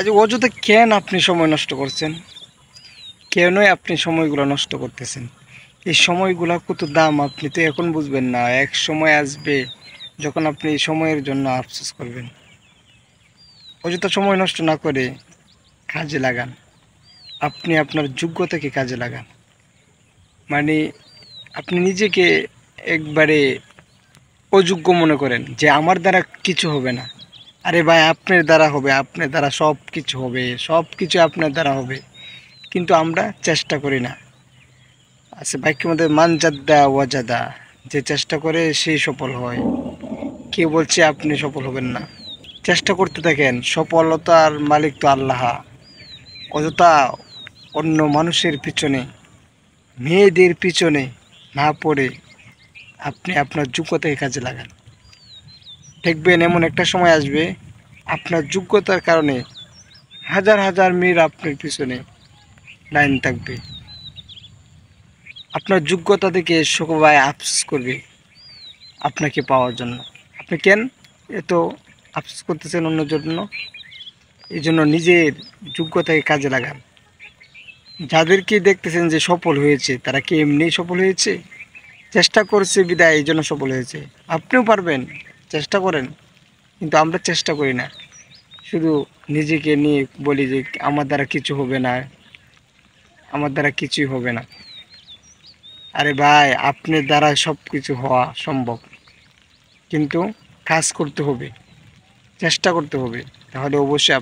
আজ অযথা কেন আপনি সময় নষ্ট করছেন? কেনই আপনি সময়গুলো নষ্ট করতেছেন? এই সময়গুলো কত দাম আপনি তো এখন বুঝবেন না। এক সময় আসবে যখন আপনি এই সময়ের জন্য আফসোস করবেন। অযথা সময় নষ্ট না করে কাজে লাগান। আপনি আপনার যোগ্যতাকে কাজে লাগান। মানে আপনি নিজেকে একবারে অযোগ্য মনে করেন যে আমার দ্বারা কিছু হবে না। আরে ভাই, আপনার দ্বারা হবে, আপনার দ্বারা সব কিছু হবে, সব কিছু আপনার দ্বারা হবে। কিন্তু আমরা চেষ্টা করি না। আচ্ছা, বাক্যের মধ্যে মানজাদ্দা ওয়াজাদা, যে চেষ্টা করে সেই সফল হয়। কেউ বলছে আপনি সফল হবেন না? চেষ্টা করতে থাকেন, সফলতার মালিক তো আল্লাহ। অযথা অন্য মানুষের পিছনে, মেয়েদের পিছনে না পড়ে আপনি আপনার যোগ্যতাকে কাজে লাগান। দেখবেন এমন একটা সময় আসবে আপনার যোগ্যতার কারণে হাজার হাজার মেয়ের আপনার পিছনে লাইন থাকবে। আপনার যোগ্যতা থেকে সবাই আফসোস করবে আপনাকে পাওয়ার জন্য। আপনি কেন এত আফসোস করতেছেন অন্যের জন্য? এই জন্য নিজের যোগ্যতাকে কাজে লাগান। যাদেরকে দেখতেছেন যে সফল হয়েছে, তারা কি এমনি সফল হয়েছে? চেষ্টা করছে বিদায় এই জন্য সফল হয়েছে। আপনিও পারবেন, চেষ্টা করেন। কিন্তু আমরা চেষ্টা করি না, শুধু নিজেকে নিয়ে বলি যে আমার দ্বারা কিছু হবে না, আমার দ্বারা কিছুই হবে না। আরে ভাই, আপনার দ্বারা সব কিছু হওয়া সম্ভব, কিন্তু কাজ করতে হবে, চেষ্টা করতে হবে, তাহলে অবশ্যই